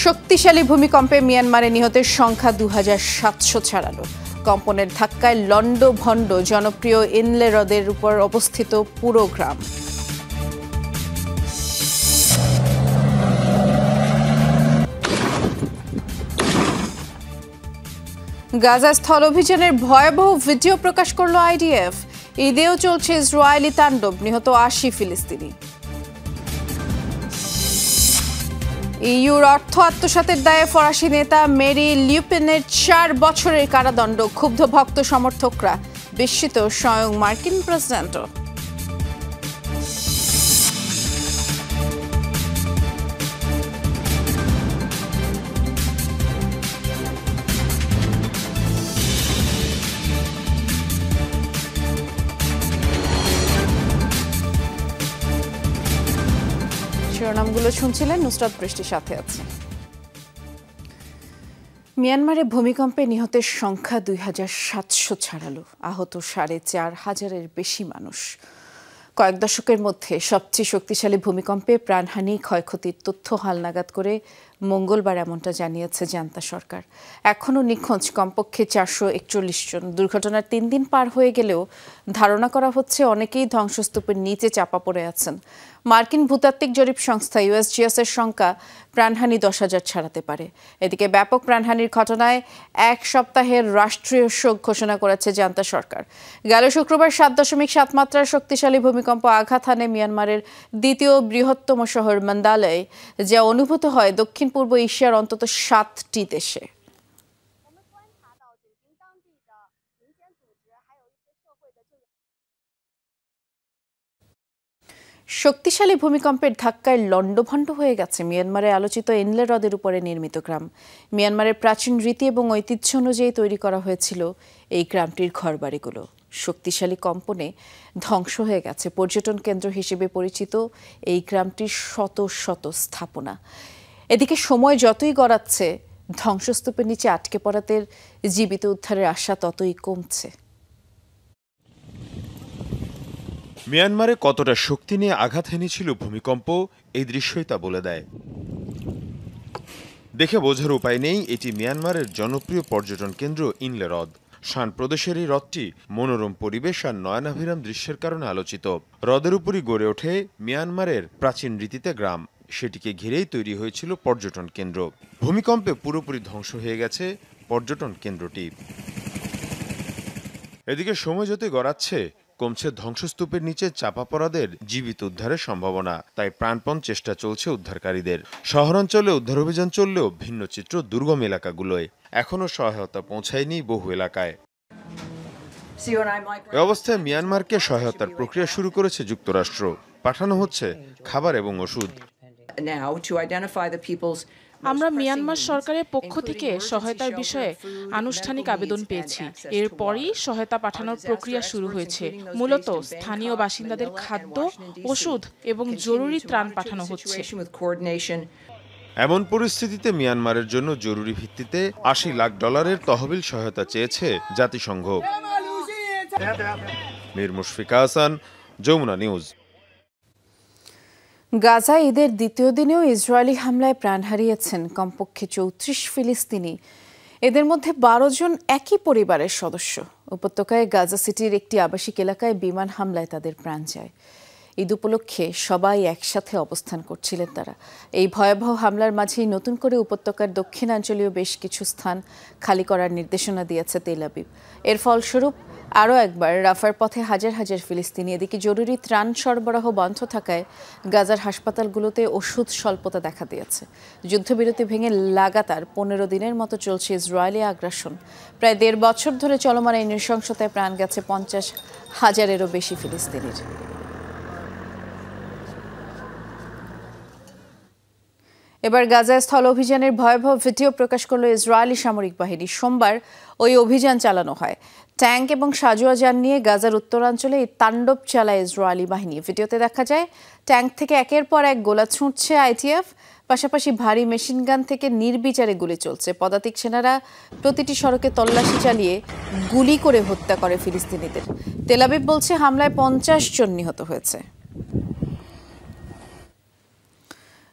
শক্তিশালী ভূমিকম্পে মিয়ানমারে নিহতের সংখ্যা ২৭০০ ছাড়ালো। কম্পনের ধাক্কায় লন্ডভন্ড জনপ্রিয় ইনলে হ্রদের উপর অবস্থিত পুরো গ্রাম। গাজা স্থল অভিযানের ভয়াবহ ভিডিও প্রকাশ করল আইডিএফ। ঈদেও চলছে ইসরায়েলি তাণ্ডব, নিহত ৮০ ফিলিস্তিনি। ইউর অর্থ আত্মসাতের দায়ে ফরাসি নেতা মেরি লিউপেনের ৪ বছরের কারাদণ্ড। ক্ষুব্ধ ভক্ত সমর্থকরা, বিস্মিত স্বয়ং মার্কিন প্রেসিডেন্টও। শিরোনামগুলো শুনছিলেন, নুসরাত বৃষ্টির সাথে আছে। মিয়ানমারে ভূমিকম্পে নিহতের সংখ্যা ২৭০০ ছাড়ালো। আহত ৪৫০০-এর বেশি মানুষ। কয়েক দশকের মধ্যে সবচেয়ে শক্তিশালী ভূমিকম্পে প্রাণহানি, ক্ষয়ক্ষতির তথ্য হালনাগাদ করে মঙ্গলবার এমনটা জানিয়েছে জান্তা সরকার। এখনও নিখোঁজ কমপক্ষে ৪৪১ জন। দুর্ঘটনার ৩ দিন পার হয়ে গেলেও ধারণা করা হচ্ছে অনেকেই ধ্বংসস্তূপের নিচে চাপা পড়ে আছেন। মার্কিন ভূতাত্ত্বিক জরিপ সংস্থা ইউএসজিএস-এর সংখ্যা প্রাণহানি ১০,০০০ ছাড়াতে পারে। এদিকে ব্যাপক প্রাণহানির ঘটনায় ১ সপ্তাহের রাষ্ট্রীয় শোক ঘোষণা করেছে জান্তা সরকার। গেল শুক্রবার ৭.৭ মাত্রার শক্তিশালী ভূমিকম্প আঘাত হানে মিয়ানমারের দ্বিতীয় বৃহত্তম শহর মান্দালয়ে, যা অনুভূত হয় দক্ষিণ পূর্ব এশিয়ার অন্তত ৭টি দেশে। শক্তিশালী ভূমিকম্পের ধাক্কায় লন্ডভন্ড হয়ে গেছে মিয়ানমারে আলোচিত ইনলে হ্রদের উপরে নির্মিত গ্রাম। মিয়ানমারের প্রাচীন রীতি এবং ঐতিহ্য অনুযায়ী তৈরি করা হয়েছিল এই গ্রামটির ঘরবাড়িগুলো। শক্তিশালী কম্পনে ধ্বংস হয়ে গেছে পর্যটন কেন্দ্র হিসেবে পরিচিত এই গ্রামটির শত শত স্থাপনা। এদিকে সময় যতই গড়াচ্ছে, ধ্বংসস্তূপের নিচে আটকে পড়াদের জীবিত উদ্ধারের আশা ততই কমছে। মিয়ানমারে কতটা শক্তি নিয়ে আঘাত হেনেছিল ভূমিকম্প, এই দৃশ্যই তা বলে দেয়। দেখে বোঝার উপায় নেই, এটি মিয়ানমারের জনপ্রিয় পর্যটন কেন্দ্র ইনলে হ্রদ। শান প্রদেশের এই হ্রদটি মনোরম পরিবেশ আর নয়নাভিরাম দৃশ্যের কারণে আলোচিত। হ্রদের উপরই গড়ে ওঠে মিয়ানমারের প্রাচীন রীতিতে গ্রাম। সেটিকে ঘিরেই তৈরি হয়েছিল পর্যটন কেন্দ্র। ভূমিকম্পে পুরোপুরি ধ্বংস হয়ে গেছে পর্যটন কেন্দ্রটি। এদিকে সময় যতই গড়াচ্ছে, কমছে ধ্বংসস্তূপের নিচে চাপা পড়াদের জীবিত উদ্ধারের সম্ভাবনা। তাই প্রাণপণ চেষ্টা চলছে উদ্ধারকারীদের। শহরাঞ্চলে উদ্ধার অভিযান চললেও ভিন্ন চিত্র দুর্গম এলাকাগুলোয়। এখনও সহায়তা পৌঁছায়নি বহু এলাকায়। এ অবস্থায় মিয়ানমারকে সহায়তার প্রক্রিয়া শুরু করেছে যুক্তরাষ্ট্র। পাঠানো হচ্ছে খাবার এবং ওষুধ। আমরা মিয়ানমার সরকারের পক্ষ থেকে সহায়তার বিষয়ে আনুষ্ঠানিক আবেদন পেয়েছি। এরপরই সহায়তা পাঠানোর প্রক্রিয়া শুরু হয়েছে। মূলত স্থানীয় বাসিন্দাদের খাদ্য, ওষুধ এবং জরুরি ত্রাণ পাঠানো হচ্ছে। এমন পরিস্থিতিতে মিয়ানমারের জন্য জরুরি ভিত্তিতে $৮০ লাখ তহবিল সহায়তা চেয়েছে জাতিসংঘ। মীর মুশফিকা হাসান, যমুনা নিউজ। গাজা ঈদের দ্বিতীয় দিনেও ইসরায়েলি হামলায় প্রাণ হারিয়েছেন কমপক্ষে ৩৪ ফিলিস্তিনি। এদের মধ্যে ১২ জন একই পরিবারের সদস্য। উপত্যকায় গাজা সিটির একটি আবাসিক এলাকায় বিমান হামলায় তাদের প্রাণ যায়। ঈদ উপলক্ষে সবাই একসাথে অবস্থান করছিলেন তারা। এই ভয়াবহ হামলার মাঝেই নতুন করে উপত্যকার দক্ষিণাঞ্চলীয় বেশ কিছু স্থান খালি করার নির্দেশনা দিয়েছে তেল আবিব। এর ফলস্বরূপ আরও একবার রাফার পথে হাজার হাজার ফিলিস্তিনি। এদিকে জরুরি ত্রাণ সরবরাহ বন্ধ থাকায় গাজার হাসপাতালগুলোতে ওষুধ স্বল্পতা দেখা দিয়েছে। যুদ্ধবিরতি ভেঙে লাগাতার ১৫ দিনের মতো চলছে ইসরায়েলি আগ্রাসন। প্রায় ১.৫ বছর ধরে চলমান এই নৃশংসতায় প্রাণ গেছে ৫০,০০০-এরও বেশি ফিলিস্তিনির। এবার গাজায় স্থল অভিযানের ভয়াবহ ভিডিও প্রকাশ করল ইসরায়েলি সামরিক বাহিনী। সোমবার ওই অভিযান চালানো হয়। ট্যাঙ্ক এবং সাজোয়া যান নিয়ে গাজার উত্তরাঞ্চলে এই তাণ্ডব চালায় ইসরায়েলি বাহিনী। ভিডিওতে দেখা যায় ট্যাঙ্ক থেকে একের পর এক গোলা ছুঁড়ছে আইটিএফ। পাশাপাশি ভারী মেশিনগান থেকে নির্বিচারে গুলি চলছে। পদাতিক সেনারা প্রতিটি সড়কে তল্লাশি চালিয়ে গুলি করে হত্যা করে ফিলিস্তিনিদের। তেল আবিব বলছে হামলায় ৫০ জন নিহত হয়েছে।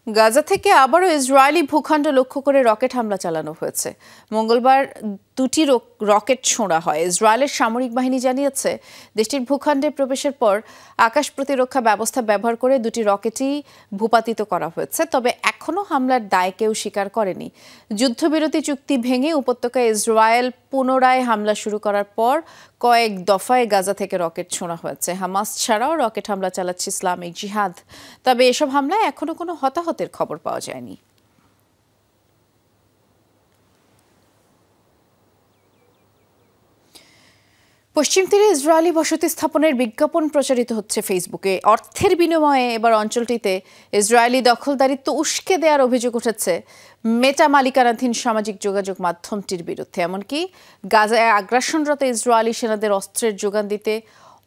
গাজা থেকে আবারও ইসরায়েলি ভূখণ্ড লক্ষ্য করে রকেট হামলা চালানো হয়েছে। মঙ্গলবার দুটি রকেট ছোঁড়া হয়। ইসরায়েলের সামরিক বাহিনী জানিয়েছে, দেশটির ভূখণ্ডে প্রবেশের পর আকাশ প্রতিরক্ষা ব্যবস্থা ব্যবহার করে দুটি রকেটই ভূপাতিত করা হয়েছে। তবে এখনও হামলার দায় কেউ স্বীকার করেনি। যুদ্ধবিরতি চুক্তি ভেঙে উপত্যকায় ইসরায়েল পুনরায় হামলা শুরু করার পর কয়েক দফায় গাজা থেকে রকেট ছোঁড়া হয়েছে। হামাস ছাড়াও রকেট হামলা চালাচ্ছে ইসলামিক জিহাদ। তবে এসব হামলায় এখনো কোনো হতাহতের খবর পাওয়া যায়নি। পশ্চিম তীরে ইসরায়েলি বসতি স্থাপনের বিজ্ঞাপন প্রচারিত হচ্ছে ফেসবুকে। অর্থের বিনিময়ে এবার অঞ্চলটিতে ইসরায়েলি দখলদারিত্ব উস্কে দেওয়ার অভিযোগ উঠেছে মেটা মালিকানাধীন সামাজিক যোগাযোগ মাধ্যমটির বিরুদ্ধে। এমনকি গাজায় আগ্রাসনরত ইসরায়েলি সেনাদের অস্ত্রের যোগান দিতে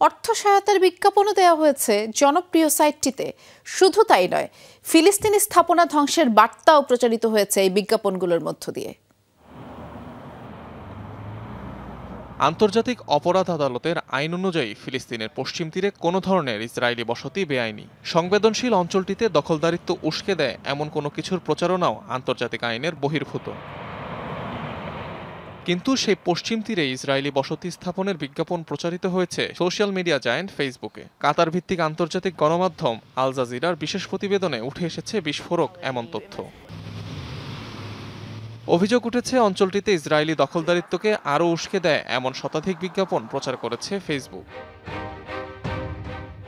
অর্থ সহায়তার বিজ্ঞাপনও দেওয়া হয়েছে জনপ্রিয় সাইটটিতে। শুধু তাই নয়, ফিলিস্তিনি স্থাপনা ধ্বংসের বার্তাও প্রচারিত হয়েছে এই বিজ্ঞাপনগুলোর মধ্য দিয়ে। আন্তর্জাতিক অপরাধ আদালতের আইন অনুযায়ী ফিলিস্তিনের পশ্চিম তীরে কোনো ধরনের ইসরায়েলি বসতি বেআইনি। সংবেদনশীল অঞ্চলটিতে দখলদারিত্ব উস্কে দেয় এমন কোনো কিছুর প্রচারণাও আন্তর্জাতিক আইনের বহির্ভূত। কিন্তু সেই পশ্চিম তীরে ইসরায়েলি বসতি স্থাপনের বিজ্ঞাপন প্রচারিত হয়েছে সোশ্যাল মিডিয়া জায়ান্ট ফেসবুকে। কাতার ভিত্তিক আন্তর্জাতিক গণমাধ্যম আল জাজিরার বিশেষ প্রতিবেদনে উঠে এসেছে বিস্ফোরক এমন তথ্য। অভিযোগ উঠেছে, অঞ্চলটিতে ইসরায়েলি দখলদারিত্বকে আরও উস্কে দেয় এমন শতাধিক বিজ্ঞাপন প্রচার করেছে ফেসবুক।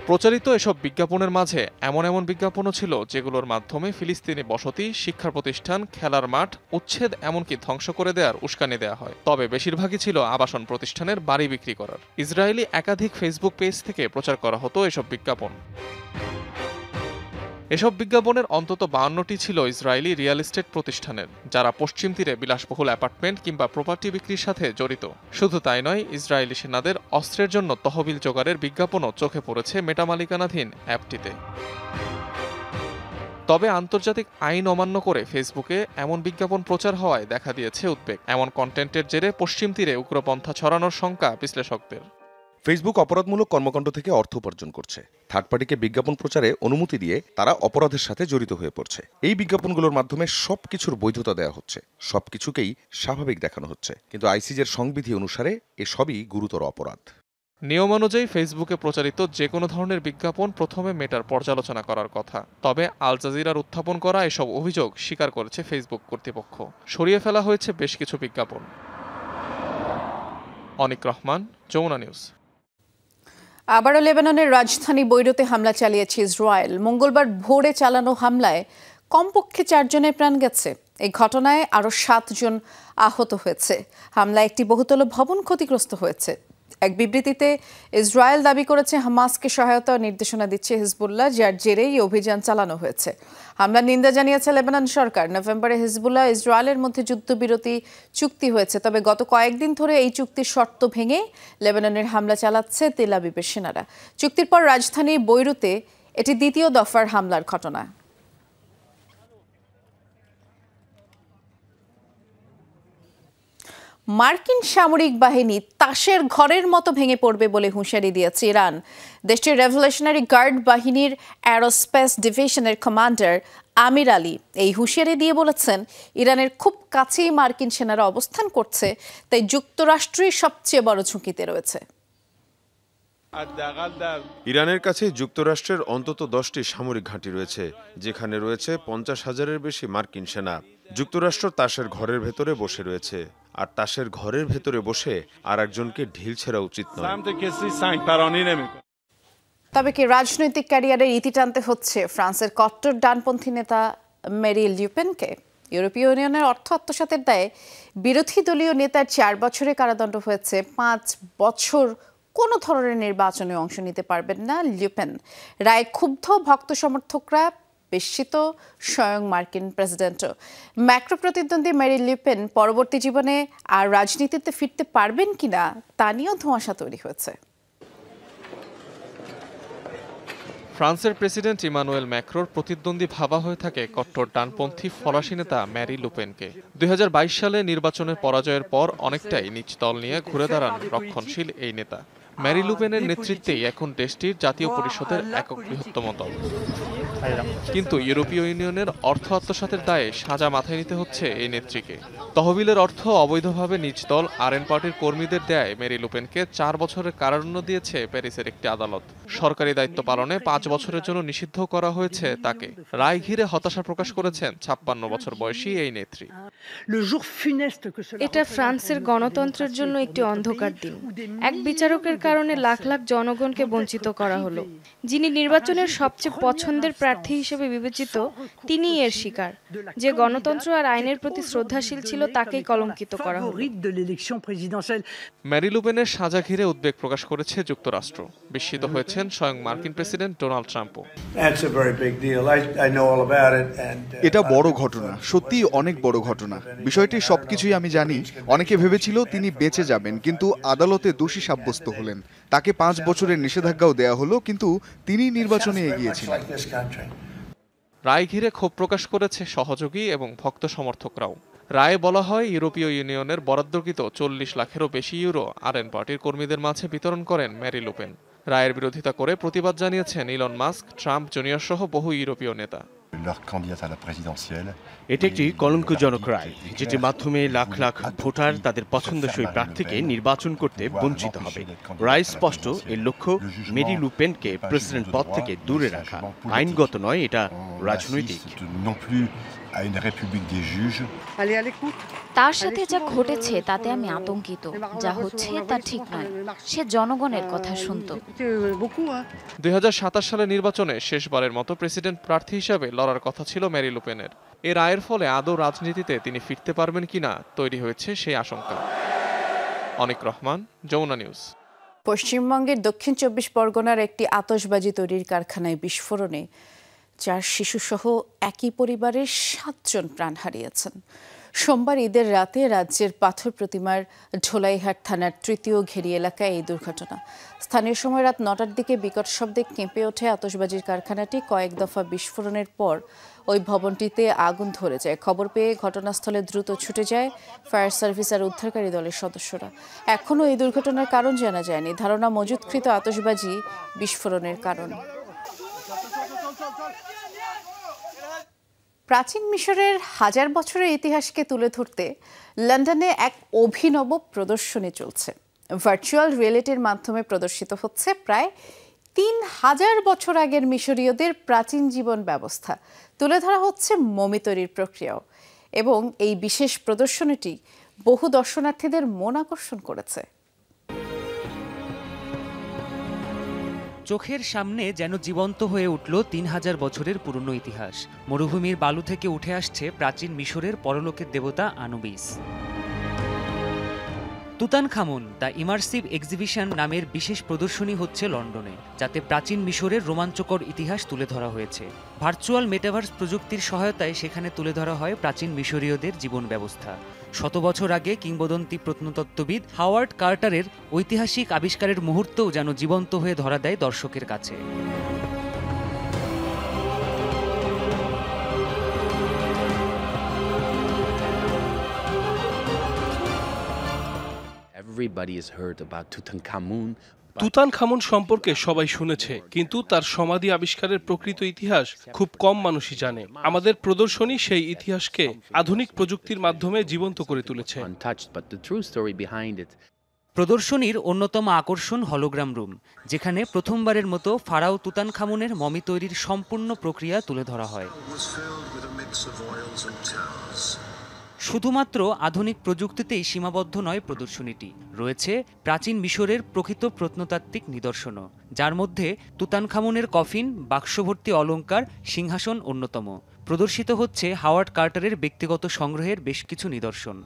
প্রচারিত এসব বিজ্ঞাপনের মাঝে এমন বিজ্ঞাপনও ছিল যেগুলোর মাধ্যমে ফিলিস্তিনি বসতি, শিক্ষা প্রতিষ্ঠান, খেলার মাঠ উচ্ছেদ এমনকি ধ্বংস করে দেওয়ার উস্কানি দেওয়া হয়। তবে বেশিরভাগই ছিল আবাসন প্রতিষ্ঠানের বাড়ি বিক্রি করার। ইসরায়েলি একাধিক ফেসবুক পেজ থেকে প্রচার করা হতো এসব বিজ্ঞাপন। এসব বিজ্ঞাপনের অন্তত 52টি ছিল ইসরায়েলি রিয়েল এস্টেট প্রতিষ্ঠানের, যারা পশ্চিম তীরে বিলাসবহুল অ্যাপার্টমেন্ট কিংবা প্রপার্টি বিক্রির সাথে জড়িত। শুধু তাই নয়, ইসরায়েলি সেনাদের অস্ত্রের জন্য তহবিল জোগাড়ের বিজ্ঞাপনও চোখে পড়েছে মেটা মালিকানাধীন অ্যাপটিতে। তবে আন্তর্জাতিক আইন অমান্য করে ফেসবুকে এমন বিজ্ঞাপন প্রচার হওয়ায় দেখা দিয়েছে উদ্বেগ। এমন কন্টেন্টের জেরে পশ্চিম তীরে উগ্রপন্থা ছড়ানোর শঙ্কা বিশ্লেষকদের। ফেসবুক অপরাধমূলক কর্মকাণ্ড থেকে অর্থ উপার্জন করছে। থার্ড পার্টিকে বিজ্ঞাপন প্রচারে অনুমতি দিয়ে তারা অপরাধের সাথে জড়িত হয়ে পড়ছে। এই বিজ্ঞাপনগুলোর মাধ্যমে সবকিছুর বৈধতা দেওয়া হচ্ছে, সবকিছুকেই স্বাভাবিক দেখানো হচ্ছে। কিন্তু আইসিজের সংবিধি অনুসারে এসবই গুরুতর অপরাধ। নিয়ম অনুযায়ী ফেসবুকে প্রচারিত যে কোনো ধরনের বিজ্ঞাপন প্রথমে মেটার পর্যালোচনা করার কথা। তবে আল জাজিরার উত্থাপন করা এসব অভিযোগ স্বীকার করেছে ফেসবুক কর্তৃপক্ষ। সরিয়ে ফেলা হয়েছে বেশ কিছু বিজ্ঞাপন। অনিক রহমান, যমুনা নিউজ। আবারও লেবাননের রাজধানী বৈরুতে হামলা চালিয়েছে ইসরায়েল। মঙ্গলবার ভোরে চালানো হামলায় কমপক্ষে 4 জনের প্রাণ গেছে। এই ঘটনায় আরও 7 জন আহত হয়েছে। হামলায় একটি বহুতল ভবন ক্ষতিগ্রস্ত হয়েছে। এক বিবৃতিতে ইসরায়েল দাবি করেছে, হামাসকে সহায়তা ও নির্দেশনা দিচ্ছে হিজবুল্লাহ, যার জেরেই অভিযান চালানো হয়েছে। হামলার নিন্দা জানিয়েছে লেবানন সরকার। নভেম্বরে হিজবুল্লাহ ইসরায়েলের মধ্যে যুদ্ধবিরতি চুক্তি হয়েছে। তবে গত কয়েকদিন ধরে এই চুক্তির শর্ত ভেঙে লেবাননের হামলা চালাচ্ছে তেল আবিবের সেনারা। চুক্তির পর রাজধানী বৈরুতে এটি দ্বিতীয় দফার হামলার ঘটনা। মার্কিন সামরিক বাহিনী তাসের ঘরের মতো ভেঙে পড়বে বলে হুঁশিয়ারি দিয়েছে ইরান। দেশটির রেভলিউশনারি গার্ড বাহিনীর অ্যারোস্পেস ডিভিশনের কমান্ডার আমির আলী এই হুঁশিয়ারি দিয়ে বলেছেন, ইরানের খুব কাছেই মার্কিন সেনারা অবস্থান করছে, তাই যুক্তরাষ্ট্রই সবচেয়ে বড় ঝুঁকিতে রয়েছে। ইরানের কাছে যুক্তরাষ্ট্রের অন্তত 10টি সামরিক ঘাঁটি রয়েছে, যেখানে রয়েছে 50,000-এর বেশি মার্কিন সেনা। যুক্তরাষ্ট্র তাসের ঘরের ভেতরে বসে রয়েছে, আর তাসের ঘরের ভেতরে বসে আর একজনকে ঢিল ছেড়া উচিত নয়। তবে কি রাজনৈতিক ক্যারিয়ারের ইতি টানতে হচ্ছে ফ্রান্সের কট্টর ডানপন্থী নেতা মেরি লিউপেনকে? ইউরোপীয় ইউনিয়নের অর্থ আত্মসাতের দায়ে বিরোধী দলীয় নেতার 4 বছরের কারাদণ্ড হয়েছে। 5 বছর কোনো ধরনের নির্বাচনে অংশ নিতে পারবেন না লিউপেন। রায় ক্ষুব্ধ ভক্ত সমর্থকরা, বিস্মিত স্বয়ং মার্কিন প্রেসিডেন্টও। ম্যাক্রো প্রতিদ্বন্দ্বী মেরি লিউপেন পরবর্তী জীবনে আর রাজনীতিতে ফিরতে পারবেন কিনা তা নিয়েও ধোঁয়াশা তৈরি হয়েছে। ফ্রান্সের প্রেসিডেন্ট ইমানুয়েল ম্যাক্রোর প্রতিদ্বন্দ্বী ভাবা হয়ে থাকে কট্টর ডানপন্থী ফরাসি নেতা ম্যারি লুপেনকে। 2022 সালে নির্বাচনের পরাজয়ের পর অনেকটাই নিজ দল নিয়ে ঘুরে দাঁড়ান রক্ষণশীল এই নেতা। ম্যারি লুপেনের নেতৃত্বেই এখন দেশটির জাতীয় পরিষদের একক বৃহত্তম দল। কিন্তু ইউরোপীয় ইউনিয়নের অর্থ আত্মসাতের দায়ে সাজা মাথায় নিতে হচ্ছে এই নেত্রীকে। তহবিলের অর্থ অবৈধভাবে নিজ দল আরএন পার্টির কর্মীদের দেয় মেরি লুপেনকে 4 বছরের কারাদণ্ড দিয়েছে প্যারিসের একটি আদালত। সরকারি দায়িত্ব পালনে 5 বছরের জন্য নিষিদ্ধ করা হয়েছে তাকে। রায় ঘিরে হতাশা প্রকাশ করেছেন 56 বছর বয়সী এই নেত্রী। এটা ফ্রান্সের গণতন্ত্রের জন্য একটি অন্ধকার দিন। এক বিচারকের কারণে লাখ লাখ জনগণকে বঞ্চিত করা হলো। যিনি নির্বাচনের সবচেয়ে পছন্দের প্রার্থী হিসেবে বিবেচিত, তিনিই এর শিকার। যে গণতন্ত্র আর আইনের প্রতি শ্রদ্ধাশীল ছিল, তাকেই কলঙ্কিত করা হলো। মেরি লুপেনের সাজা ঘিরে উদ্বেগ প্রকাশ করেছে যুক্তরাষ্ট্র। বিস্মিত হয়েছেন স্বয়ং মার্কিন প্রেসিডেন্ট ডোনাল্ড ট্রাম্পও। এটা বড় ঘটনা, সত্যিই অনেক বড় ঘটনা। বিষয়টি সবকিছুই আমি জানি। অনেকে ভেবেছিল তিনি বেঁচে যাবেন, কিন্তু আদালতে দোষী সাব্যস্ত হলেন। তাকে 5 বছরের নিষেধাজ্ঞাও দেয়া হলো, কিন্তু তিনি নির্বাচনে এগিয়েছিলেন। রায় ঘিরে ক্ষোভ প্রকাশ করেছে সহযোগী এবং ভক্ত সমর্থকরাও। রায়ে বলা হয়, ইউরোপীয় ইউনিয়নের বরাদ্দকৃত 40 লাখেরও বেশি ইউরো আরএন পার্টির কর্মীদের মাঝে বিতরণ করেন মেরি লুপেন। রায়ের বিরোধিতা করে প্রতিবাদ জানিয়েছেন ইলন মাস্ক, ট্রাম্প জুনিয়র সহ বহু ইউরোপীয় নেতা। এটি একটি কলঙ্কজনক রায়, যেটির মাধ্যমে লাখ লাখ ভোটার তাদের পছন্দসই প্রার্থীকে নির্বাচন করতে বঞ্চিত হবে। রায় স্পষ্ট, এর লক্ষ্য মেরি লুপেনকে প্রেসিডেন্ট পদ থেকে দূরে রাখা। আইনগত নয়, এটা রাজনৈতিক। তার সাথে যা ঘটেছে তাতে আমি আতঙ্কিত। যা হচ্ছে তা ঠিক নয়। সে জনগণের কথা শুনত। 2027 সালের নির্বাচনে শেষবারের মতো প্রেসিডেন্ট প্রার্থী হিসেবে লড়ার কথা ছিল মেরি লুপেনের। এর রায়ের ফলে আদৌ রাজনীতিতে তিনি ফিরতে পারবেন কিনা তৈরি হয়েছে সেই আশঙ্কা। অনিক রহমান, যমুনা নিউজ। পশ্চিমবঙ্গের দক্ষিণ 24 পরগনার একটি আতশবাজি তৈরির কারখানায় বিস্ফোরণে 4 শিশুসহ একই পরিবারের 7 জন প্রাণ হারিয়েছেন। সোমবার ঈদের রাতে রাজ্যের পাথর প্রতিমার ঢোলাইহাট থানার 3য় ঘেরি এলাকায় এই দুর্ঘটনা। স্থানীয় সময় রাত 9টার দিকে বিকট শব্দে কেঁপে ওঠে আতশবাজির কারখানাটি। কয়েক দফা বিস্ফোরণের পর ওই ভবনটিতে আগুন ধরে যায়। খবর পেয়ে ঘটনাস্থলে দ্রুত ছুটে যায় ফায়ার সার্ভিস আর উদ্ধারকারী দলের সদস্যরা। এখনও এই দুর্ঘটনার কারণ জানা যায়নি। ধারণা, মজুতকৃত আতশবাজি বিস্ফোরণের কারণ। প্রাচীন মিশরের 1000 বছরের ইতিহাসকে তুলে ধরতে লন্ডনে এক অভিনব প্রদর্শনী চলছে। ভার্চুয়াল রিয়েলিটির মাধ্যমে প্রদর্শিত হচ্ছে প্রায় 3000 বছর আগের মিশরীয়দের প্রাচীন জীবন ব্যবস্থা। তুলে ধরা হচ্ছে মমি তৈরির প্রক্রিয়াও। এবং এই বিশেষ প্রদর্শনীটি বহু দর্শনার্থীদের মন আকর্ষণ করেছে। চোখের সামনে যেন জীবন্ত হয়ে উঠল 3000 বছরের পুরনো ইতিহাস। মরুভূমির বালু থেকে উঠে আসছে প্রাচীন মিশরের পরলোকের দেবতা Anubis. Tutankhamun the immersive exhibition নামের বিশেষ প্রদর্শনী হচ্ছে লন্ডনে, যাতে প্রাচীন মিশরের রোমাঞ্চকর ইতিহাস তুলে ধরা হয়েছে। ভার্চুয়াল মেটাভার্স প্রযুক্তির সহায়তায় সেখানে তুলে ধরা হয় প্রাচীন মিশরীয়দের জীবন ব্যবস্থা। 100 বছর আগে কিংবদন্তি প্রত্নতত্ত্ববিদ হাওয়ার্ড কার্টারের ঐতিহাসিক আবিষ্কারের মুহূর্তও যেন জীবন্ত হয়ে ধরা দেয় দর্শকের কাছে। তুতানখামুন সম্পর্কে সবাই শুনেছে, কিন্তু তার সমাধি আবিষ্কারের প্রকৃত ইতিহাস খুব কম মানুষই জানে। আমাদের প্রদর্শনী সেই ইতিহাসকে আধুনিক প্রযুক্তির মাধ্যমে জীবন্ত করে তুলেছে। প্রদর্শনীর অন্যতম আকর্ষণ হলোগ্রাম রুম, যেখানে প্রথমবারের মতো ফারাও তুতানখামুনের মমি তৈরির সম্পূর্ণ প্রক্রিয়া তুলে ধরা হয়। শুধুমাত্র আধুনিক প্রযুক্তিতেই সীমাবদ্ধ নয় প্রদর্শনীটি, রয়েছে প্রাচীন মিশরের প্রকৃত প্রত্নতাত্ত্বিক নিদর্শনও, যার মধ্যে তুতানখামুনের কফিন, বাক্সভর্তি অলংকার, সিংহাসন অন্যতম। প্রদর্শিত হচ্ছে হাওয়ার্ড কার্টারের ব্যক্তিগত সংগ্রহের বেশ কিছু নিদর্শন।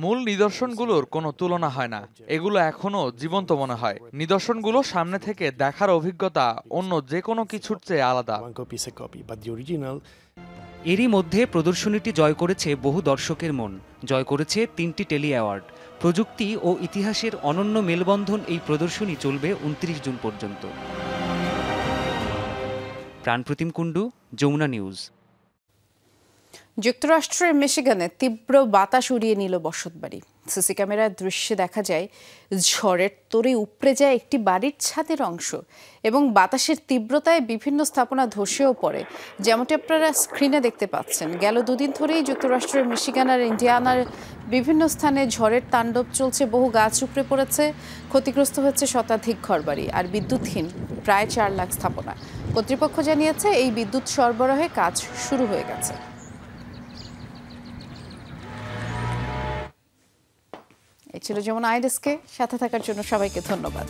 মূল নিদর্শনগুলোর কোনো তুলনা হয় না। এগুলো এখনো জীবন্ত মনে হয়। নিদর্শনগুলো সামনে থেকে দেখার অভিজ্ঞতা অন্য যে কোনো কিছুর চেয়ে আলাদা। এরই মধ্যে প্রদর্শনীটি জয় করেছে বহু দর্শকের মন, জয় করেছে 3টি টেলি অ্যাওয়ার্ড। প্রযুক্তি ও ইতিহাসের অনন্য মেলবন্ধন এই প্রদর্শনী চলবে 29 জুন পর্যন্ত। প্রাণপ্রতিম কুণ্ডু, যমুনা নিউজ। যুক্তরাষ্ট্রের মিশিগানে তীব্র বাতাস উড়িয়ে নিল বসতবাড়ি। সিসি ক্যামেরার দৃশ্যে দেখা যায় ঝড়ের তোড়ে উপড়ে যায় একটি বাড়ির ছাদের অংশ এবং বাতাসের তীব্রতায় বিভিন্ন স্থাপনা ধসেও পড়ে, যেমনটি আপনারা স্ক্রিনে দেখতে পাচ্ছেন। গেল দুদিন ধরেই যুক্তরাষ্ট্রের মিশিগান আর ইন্ডিয়ানার বিভিন্ন স্থানে ঝড়ের তাণ্ডব চলছে। বহু গাছ উপড়ে পড়েছে, ক্ষতিগ্রস্ত হচ্ছে শতাধিক ঘরবাড়ি আর বিদ্যুৎহীন প্রায় 4 লাখ স্থাপনা। কর্তৃপক্ষ জানিয়েছে এই বিদ্যুৎ সরবরাহে কাজ শুরু হয়ে গেছে। এই ছিল যেমন আইডেস্কে, সাথে থাকার জন্য সবাইকে ধন্যবাদ।